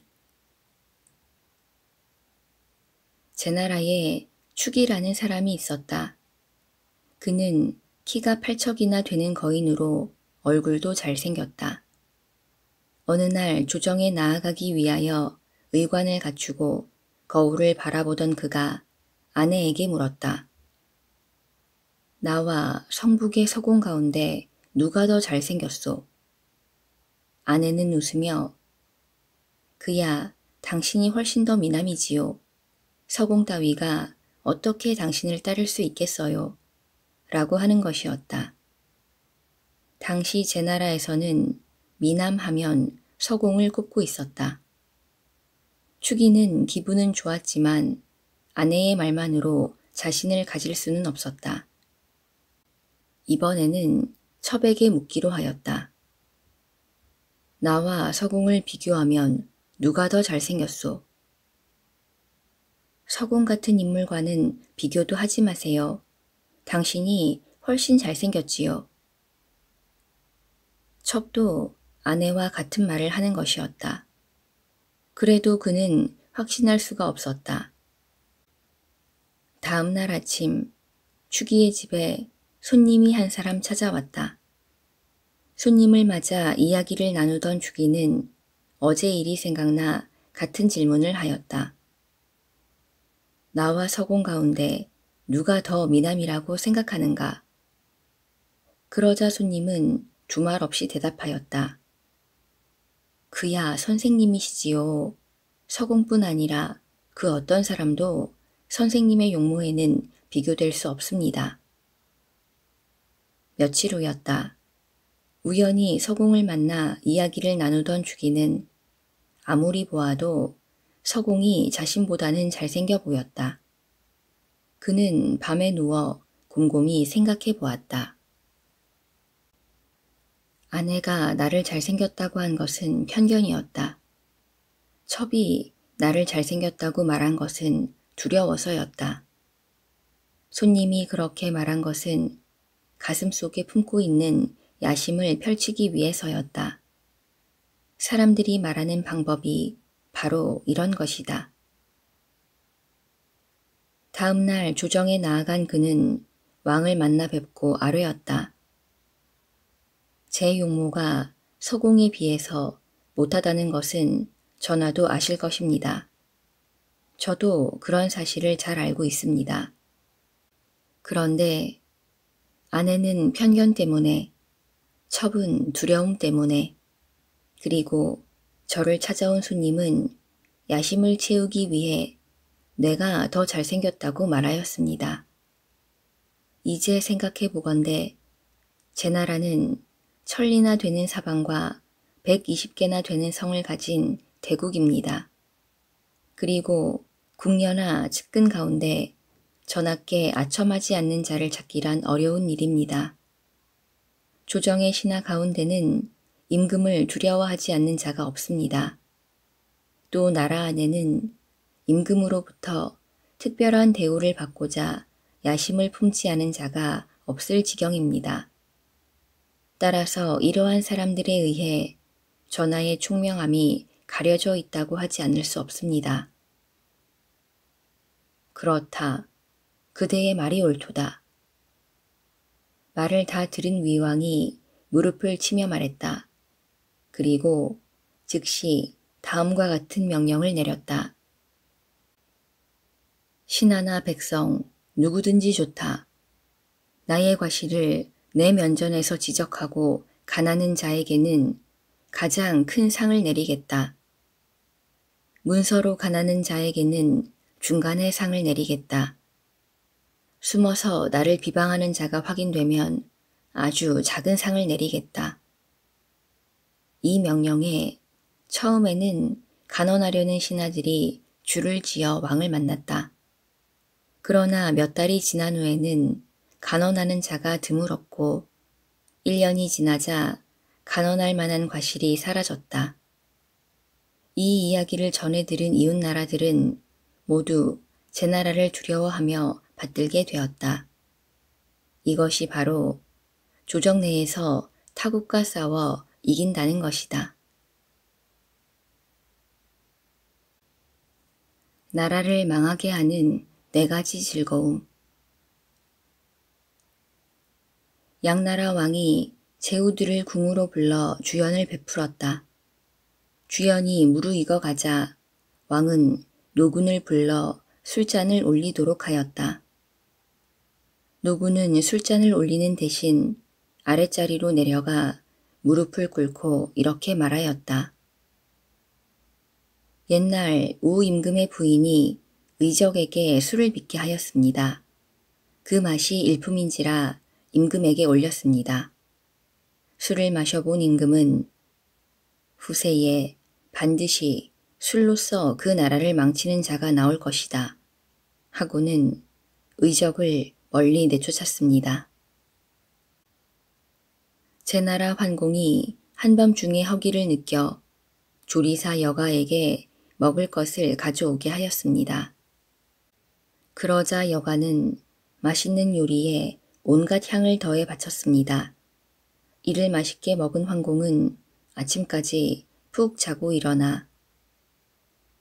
제나라에 축이라는 사람이 있었다. 그는 키가 8척이나 되는 거인으로 얼굴도 잘생겼다. 어느 날 조정에 나아가기 위하여 의관을 갖추고 거울을 바라보던 그가 아내에게 물었다. 나와 성북의 서공 가운데 누가 더 잘생겼소? 아내는 웃으며 그야 당신이 훨씬 더 미남이지요. 서공 따위가 어떻게 당신을 따를 수 있겠어요? 라고 하는 것이었다. 당시 제나라에서는 미남하면 서공을 꼽고 있었다. 축이는 기분은 좋았지만 아내의 말만으로 자신을 가질 수는 없었다. 이번에는 첩에게 묻기로 하였다. 나와 서공을 비교하면 누가 더 잘생겼소? 서공 같은 인물과는 비교도 하지 마세요. 당신이 훨씬 잘생겼지요. 첩도 아내와 같은 말을 하는 것이었다. 그래도 그는 확신할 수가 없었다. 다음 날 아침 축이의 집에 손님이 한 사람 찾아왔다. 손님을 맞아 이야기를 나누던 축이는 어제 일이 생각나 같은 질문을 하였다. 나와 서공 가운데 누가 더 미남이라고 생각하는가? 그러자 손님은 두말 없이 대답하였다. 그야 선생님이시지요. 서공뿐 아니라 그 어떤 사람도 선생님의 용모에는 비교될 수 없습니다. 며칠 후였다. 우연히 서공을 만나 이야기를 나누던 주기는 아무리 보아도 서공이 자신보다는 잘생겨 보였다. 그는 밤에 누워 곰곰이 생각해 보았다. 아내가 나를 잘생겼다고 한 것은 편견이었다. 첩이 나를 잘생겼다고 말한 것은 두려워서였다. 손님이 그렇게 말한 것은 가슴 속에 품고 있는 야심을 펼치기 위해서였다. 사람들이 말하는 방법이 바로 이런 것이다. 다음 날 조정에 나아간 그는 왕을 만나 뵙고 아뢰었다. 제 용모가 서공에 비해서 못하다는 것은 전하도 아실 것입니다. 저도 그런 사실을 잘 알고 있습니다. 그런데 아내는 편견 때문에, 첩은 두려움 때문에, 그리고 저를 찾아온 손님은 야심을 채우기 위해 내가 더 잘생겼다고 말하였습니다. 이제 생각해 보건대 제 나라는 천리나 되는 사방과 120개나 되는 성을 가진 대국입니다. 그리고 궁녀나 측근 가운데 전하께 아첨하지 않는 자를 찾기란 어려운 일입니다. 조정의 신하 가운데는 임금을 두려워하지 않는 자가 없습니다. 또 나라 안에는 임금으로부터 특별한 대우를 받고자 야심을 품지 않은 자가 없을 지경입니다. 따라서 이러한 사람들에 의해 전하의 총명함이 가려져 있다고 하지 않을 수 없습니다. 그렇다. 그대의 말이 옳도다. 말을 다 들은 위왕이 무릎을 치며 말했다. 그리고 즉시 다음과 같은 명령을 내렸다. 신하나 백성 누구든지 좋다. 나의 과실을 내 면전에서 지적하고 가난한 자에게는 가장 큰 상을 내리겠다. 문서로 가난한 자에게는 중간의 상을 내리겠다. 숨어서 나를 비방하는 자가 확인되면 아주 작은 상을 내리겠다. 이 명령에 처음에는 간언하려는 신하들이 줄을 지어 왕을 만났다. 그러나 몇 달이 지난 후에는 간언하는 자가 드물었고 1년이 지나자 간언할 만한 과실이 사라졌다. 이 이야기를 전해 들은 이웃 나라들은 모두 제 나라를 두려워하며 받들게 되었다. 이것이 바로 조정 내에서 타국과 싸워 이긴다는 것이다. 나라를 망하게 하는 네 가지 즐거움. 양나라 왕이 제후들을 궁으로 불러 주연을 베풀었다. 주연이 무르익어 가자 왕은 노군을 불러 술잔을 올리도록 하였다. 노군은 술잔을 올리는 대신 아랫자리로 내려가 무릎을 꿇고 이렇게 말하였다. 옛날 우 임금의 부인이 의적에게 술을 빚게 하였습니다. 그 맛이 일품인지라 임금에게 올렸습니다. 술을 마셔본 임금은 후세에 반드시 술로써 그 나라를 망치는 자가 나올 것이다 하고는 의적을 멀리 내쫓았습니다. 제나라 환공이 한밤중에 허기를 느껴 조리사 여가에게 먹을 것을 가져오게 하였습니다. 그러자 여가는 맛있는 요리에 온갖 향을 더해 바쳤습니다. 이를 맛있게 먹은 환공은 아침까지 푹 자고 일어나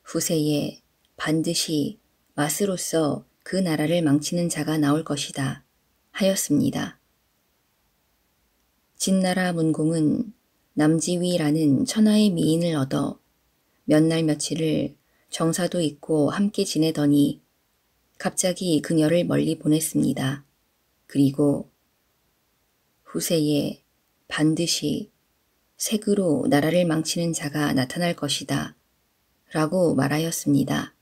후세에 반드시 맛으로써 그 나라를 망치는 자가 나올 것이다 하였습니다. 진나라 문공은 남지위라는 천하의 미인을 얻어 몇 날 며칠을 정사도 있고 함께 지내더니 갑자기 그녀를 멀리 보냈습니다. 그리고 후세에 반드시 색으로 나라를 망치는 자가 나타날 것이다 라고 말하였습니다.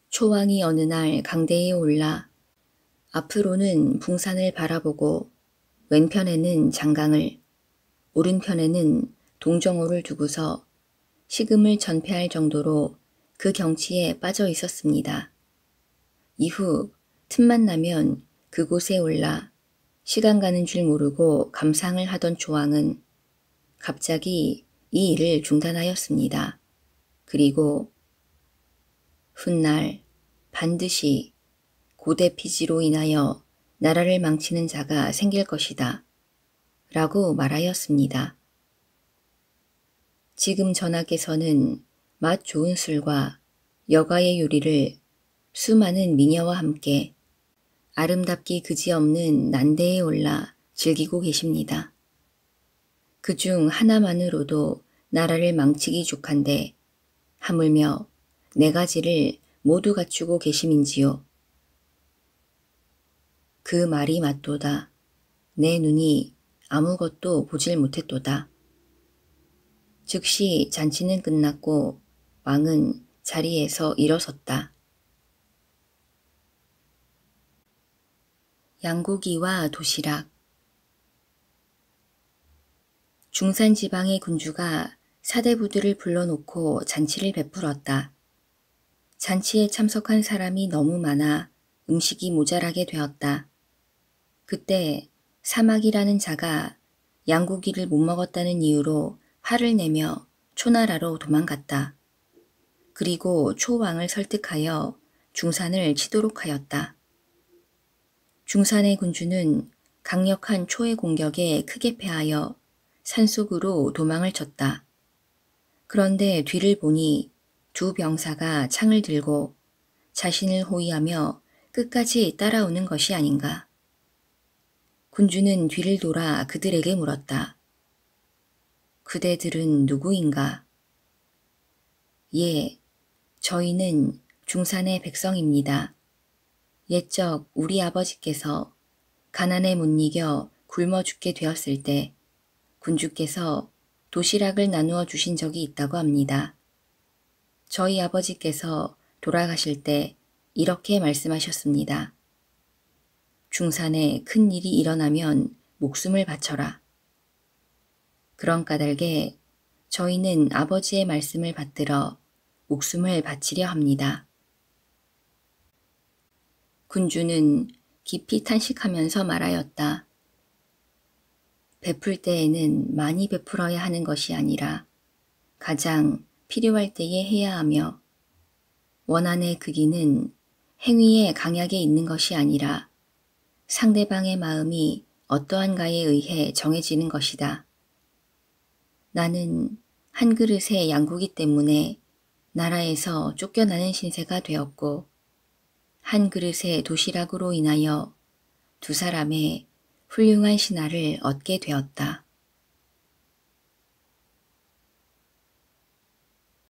초왕이 어느 날 강대에 올라 앞으로는 붕산을 바라보고 왼편에는 장강을, 오른편에는 동정호를 두고서 식음을 전폐할 정도로 그 경치에 빠져 있었습니다. 이후 틈만 나면 그곳에 올라 시간 가는 줄 모르고 감상을 하던 조왕은 갑자기 이 일을 중단하였습니다. 그리고 훗날 반드시 고대 피지로 인하여 나라를 망치는 자가 생길 것이다 라고 말하였습니다. 지금 전하께서는 맛 좋은 술과 여가의 요리를 수많은 미녀와 함께 아름답기 그지없는 난대에 올라 즐기고 계십니다. 그중 하나만으로도 나라를 망치기 족한데 하물며 네 가지를 모두 갖추고 계심인지요. 그 말이 맞도다. 내 눈이 아무것도 보질 못했도다. 즉시 잔치는 끝났고 왕은 자리에서 일어섰다. 양고기와 도시락. 중산지방의 군주가 사대부들을 불러놓고 잔치를 베풀었다. 잔치에 참석한 사람이 너무 많아 음식이 모자라게 되었다. 그때 사막이라는 자가 양고기를 못 먹었다는 이유로 화를 내며 초나라로 도망갔다. 그리고 초왕을 설득하여 중산을 치도록 하였다. 중산의 군주는 강력한 초의 공격에 크게 패하여 산속으로 도망을 쳤다. 그런데 뒤를 보니 두 병사가 창을 들고 자신을 호위하며 끝까지 따라오는 것이 아닌가. 군주는 뒤를 돌아 그들에게 물었다. 그대들은 누구인가? 예, 저희는 중산의 백성입니다. 옛적 우리 아버지께서 가난에 못 이겨 굶어 죽게 되었을 때 군주께서 도시락을 나누어 주신 적이 있다고 합니다. 저희 아버지께서 돌아가실 때 이렇게 말씀하셨습니다. 중산에 큰 일이 일어나면 목숨을 바쳐라. 그런 까닭에 저희는 아버지의 말씀을 받들어 목숨을 바치려 합니다. 군주는 깊이 탄식하면서 말하였다. 베풀 때에는 많이 베풀어야 하는 것이 아니라 가장 필요할 때에 해야 하며 원한의 크기는 행위의 강약에 있는 것이 아니라 상대방의 마음이 어떠한가에 의해 정해지는 것이다. 나는 한 그릇의 양고기 때문에 나라에서 쫓겨나는 신세가 되었고 한 그릇의 도시락으로 인하여 두 사람의 훌륭한 신하를 얻게 되었다.